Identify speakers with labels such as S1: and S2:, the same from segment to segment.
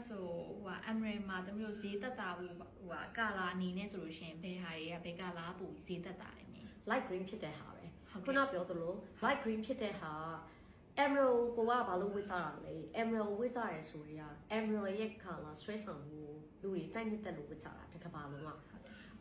S1: ဆိုဟိုအမရမှာတမျိုးဈေးတက်တာဟိုကာလာအနေနဲ့ဆိုလို့ရှိရင်ဘယ်ဟာတွေကဘယ်ကာလာပိုဈေးတက်တာလဲမင်း
S2: light green ဖြစ်တဲ့ဟာပဲခုနပြောသလို light green ဖြစ်တဲ့ဟာ emerald ကိုကဘာလို့ဝစ်ကြတာလဲ emerald ဝစ်ကြရဲဆိုရ emerald ရဲ့ color ဆွဲဆောင်မှုလူတွေစိုက်နေတဲ့လို့ဝစ်ကြတာတကဘာလုံးက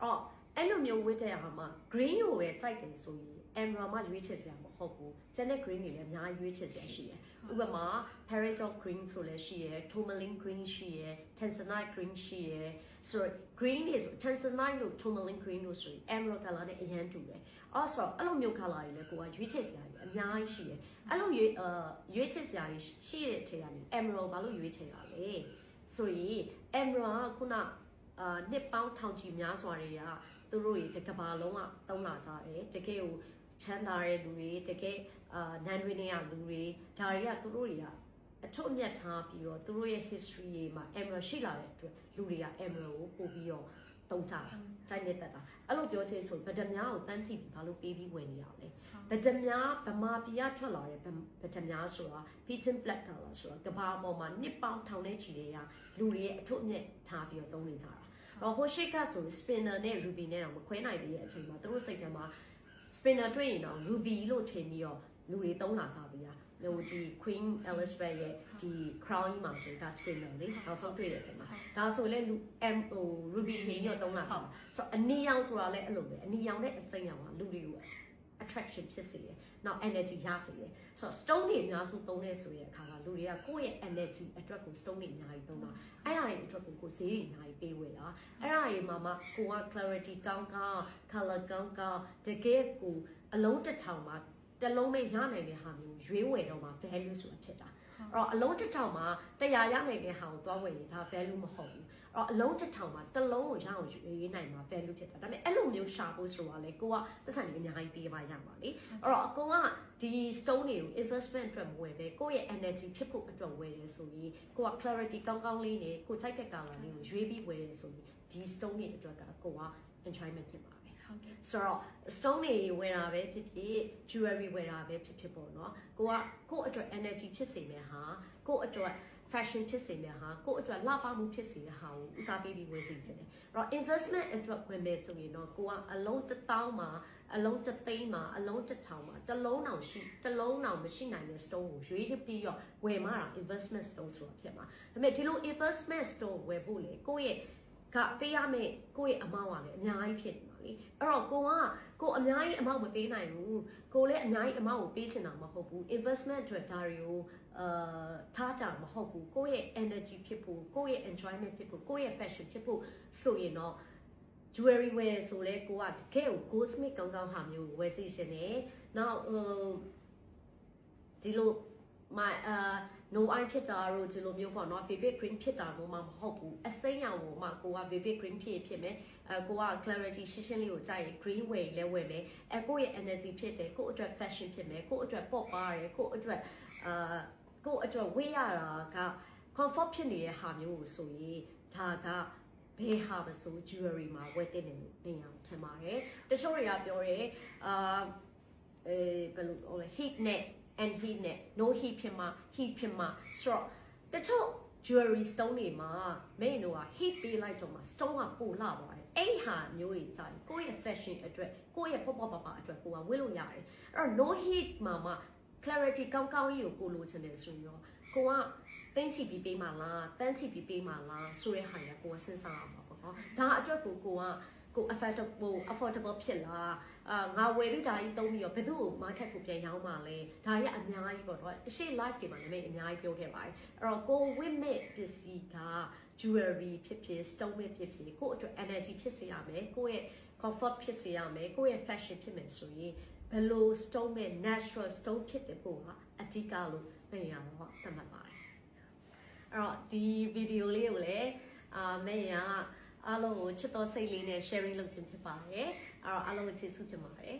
S2: အော်အဲ့လိုမျိုးဝစ်တဲ့ဟာမှာ green ကိုပဲစိုက်တယ်ဆိုရင် emerald မှာရွေးချယ်စရာမဟုတ်ဘူးကျန်တဲ့ green တွေလည်းအများကြီးရွေးချယ်စရာရှိတယ်ဥပမာ peridot green ဆိုလည်းရှိရယ် tourmaline green ရှိရယ် tanzanite green ရှိရယ်ဆိုတော့ green တွေဆို tanzanite တို့ tourmaline green တို့ဆိုရင် emerald color နဲ့အရန်တူတယ်အော်ဆိုအဲ့လိုမျိုး color တွေလည်းကိုကရွေးချယ်စရာတွေအများကြီးရှိရယ်အဲ့လိုရွေးချယ်စရာတွေရှိတဲ့ထဲကနေ emerald ဘာလို့ရွေးချယ်တာလဲဆိုရင် emerald ကခုနနှစ်ပေါင်းထောင်ချီများစွာတွေကသူတို့တွေတကဘာလုံးကတုံးလာကြတယ်တကယ်ကိုချမ်းသာတဲ့လူတွေတကယ်နန်းတွင်းတွေကလူတွေဒါတွေကသူတို့တွေကအထွတ်အမြတ်ထားပြီးတော့သူတို့ရဲ့ history တွေမှာ emerald ရှိလာတဲ့အတွက်လူတွေက emerald ကိုပို့ပြီးတော့တုံးကြတာကြိုက်နေတတ်တာအဲ့လိုပြောချင်ဆိုဗဒများကိုတန်းစီပြီးဘာလို့ပေးပြီးဝင်နေရလဲဗဒများဗမာပြည်ကထွက်လာတဲ့ဗဒများဆိုတာ pigeon black color ဆိုတာကဘာပေါ်မှာနှစ်ပေါင်းထောင်နဲ့ချီတွေကလူတွေရဲ့အထွတ်အမြတ်ထားပြီးတော့တုံးနေကြတာဟိုရှိကဆို spinner နဲ့ ruby နဲ့တော့မခွဲနိုင်သေးတဲ့အချိန်မှာသူတို့စိတ်ထဲမှာ spinner တွေ့ရင်တော့ ruby လို့ထင်ပြီးတော့လူတွေတုံးလာကြပြီ။ဟိုဒီ Queen Elizabeth ရဲ့ဒီ crown ကြီးမှာဆိုဒါ spinner လေနောက်ဆုံးတွေ့တဲ့အချိန်မှာဒါဆိုလဲလူ ruby ထင်ပြီးတော့တုံးလာကြတယ်။ဆိုတော့အနီရောင်ဆိုတာလဲအဲ့လိုပဲအနီရောင်နဲ့အစိမ်းရောင်ကလူတွေကို attraction ဖြစ်စေတယ်။နောက် energy ရစေတယ်။ဆိုတော့ stone တွေအများစုသုံးတဲ့ဆိုတဲ့အခါကလူတွေကကိုယ့်ရဲ့ energy အတွက်ကို stone တွေအများကြီးသုံးတာ။အဲ့ဒါရဲ့အတွက်ကိုဈေးတွေအများကြီးပေးဝယ်တာ။အဲ့ဒါရဲ့မှာမှကိုက clarity ကောင်းကောင်း color ကောင်းကောင်းတကယ်ကိုအလုံးတစ်ထောင်မှာတလုံးမဲ့ရနိုင်တဲ့ဟာမျိုးရွေးဝယ်တော့မှာ value ဆိုတာဖြစ်တာအဲ့တော့အလုံးတစ်ထောင်မှာ100ရနိုင်တဲ့ဟာကိုသွားဝယ်ရင်ဒါ value မဟုတ်ဘူးအဲ့တော့အလုံးတစ်ထောင်မှာတစ်လုံးကိုရအောင်ရွေးနိုင်မှာ value ဖြစ်တာဒါပေမဲ့အဲ့လိုမျိုးရှာဖို့ဆိုတာလေကိုကပတ်စံတွေအများကြီးပေးပါရမှာလေအဲ့တော့အကောင်ကဒီ stone တွေကို investment အတွက်မဝယ်ပဲကိုယ့်ရဲ့ energy ဖြစ်ဖို့အတွက်ဝယ်တယ်ဆိုရင်ကိုက clarity ကောင်းကောင်းလေးနဲ့ကိုကြိုက်တဲ့ color လေးကိုရွေးပြီးဝယ်တယ်ဆိုရင်ဒီ stone တွေအတွက်ကကိုက enjoyment ဖြစ်ပါဆိုတော့ stone တွေဝယ်တာပဲဖြစ်ဖြစ် jewelry ဝယ်တာပဲဖြစ်ဖြစ်ပေါ့နော်ကိုအတွက် energy ဖြစ်စေမယ့်ဟာကိုအတွက် fashion ဖြစ်စေမယ့်ဟာကိုအတွက်လှပမှုဖြစ်စေတဲ့ဟာကိုဦးစားပေးပြီးဝယ်စီခြင်းတယ်အဲ့တော့ investment အတွက်ဝယ်မယ်ဆိုရင်တော့ကိုကအလုံး1000မှာအလုံး300မှာအလုံး1000မှာတစ်လုံးတောင်မရှိနိုင်တဲ့ stone ကိုရွေးပြီးတော့ဝယ်မှတာ investment stone ဆိုတာဖြစ်မှာဒါပေမဲ့ဒီလို investment stone ဝယ်ဖို့လေကိုရဲ့ကပေးရမယ့်ကိုယ့်ရဲ့အမောင်းကလည်းအများကြီးဖြစ်နေပါလေအဲ့တော့ကိုအများကြီးအမောင်းမပေးနိုင်ဘူးကိုလည်းအများကြီးအမောင်းကိုပေးချင်တာမဟုတ်ဘူး investment အတွက်ဒါတွေကိုထားကြမဟုတ်ဘူးကိုယ့်ရဲ့ energy ဖြစ်ဖို့ကိုယ့်ရဲ့ enjoyment ဖြစ်ဖို့ကိုယ့်ရဲ့ fashion ဖြစ်ဖို့ဆိုရင်တော့ jewelry ဝယ်ဆိုလဲကိုကတကယ်ကို goldsmith ကောင်းကောင်းဟာမျိုးဝယ်စီရှင်နေနောက်ဒီလိုno eye ဖြစ်တာတို့ဒီလိုမျိုးပေါ့နော် vivid green ဖြစ်တာမျိုးမှမဟုတ်ဘူးအစိမ်းရောင်ကိုမှကိုက vivid green ဖြစ်မယ်ကိုက clarity ရှင်းရှင်းလေးကိုကြိုက်ရင် green ဝယ်လဲဝယ်မယ်ကိုယ့်ရဲ့ energy ဖြစ်တယ်ကိုယ့်အတွက် fashion ဖြစ်မယ်ကိုယ့်အတွက် pop ပါတယ်ကိုယ့်အတွက်ဝေးရတာက comfort ဖြစ်နေတဲ့ဟာမျိုးကိုဆိုရင်ဒါကဘယ်ဟာမဆို jewelry မှာဝယ်တဲ့နေလို့ပြင်အောင်ထင်ပါတယ်တချို့တွေကပြောတယ်ဘယ်လိုလဲ heat နဲ့and heat နဲ့ no heat ဖြစ်မှာ heat ဖြစ်မှာဆိုတော့တချို့ jewelry stone တွေမှာမင်းတို့က heat ပေးလိုက်တော့မှ stone ကပိုလှသွားတယ်အဲ့ဟာမျိုးကြီးကြာရင်ကိုယ့်ရဲ့ fashion အတွက်ကိုယ့်ရဲ့ပေါ့ပါအတွက်ကိုကဝတ်လို့ရတယ်အဲ့တော့ no heat မှာမှ clarity ကောင်းကောင်းကြီးကိုလိုချင်တယ်ဆိုရင်တော့ကိုကတင်းချီပြီးပေးမှလားတန်းချီပြီးပေးမှလားဆိုတဲ့ဟာတွေကကိုကစဉ်းစားရမှာပေါ့နော်ဒါအတွက်ကို affordable ဖြစ်လားငါဝယ်ပြီးဒါကြီးသုံးပြီးတော့ဘယ်သူ့ကို market ကိုပြန်ရောင်းမှလဲဒါတွေကအများကြီးပေါ့နော်အရှိ live တွေမှာလည်းအများကြီးပြောခဲ့ပါတယ်အဲ့တော့ကိုဝတ်မဲ့ပစ္စည်းက jewelry ဖြစ်ဖြစ် stone ဖြစ်ဖြစ်ကိုအတွက် energy ဖြစ်စေရမယ်ကိုရဲ့ comfort ဖြစ်စေရမယ်ကိုရဲ့ fashion ဖြစ်မယ်ဆိုရင်ဘယ်လို stone နဲ့ natural stone ဖြစ်တဲ့ကိုကအဓိကလို့ပြင်ရတော့သတ်မှတ်ပါတယ်အဲ့တော့ဒီ video လေးကိုလည်းမေရအားလုံးကိုချစ်တော်စိတ်လေးနဲ့ sharing လုပ်ခြင်းဖြစ်ပါတယ်အဲ့တော့အားလုံးကိုကျေးဇူးတင်ပါတယ်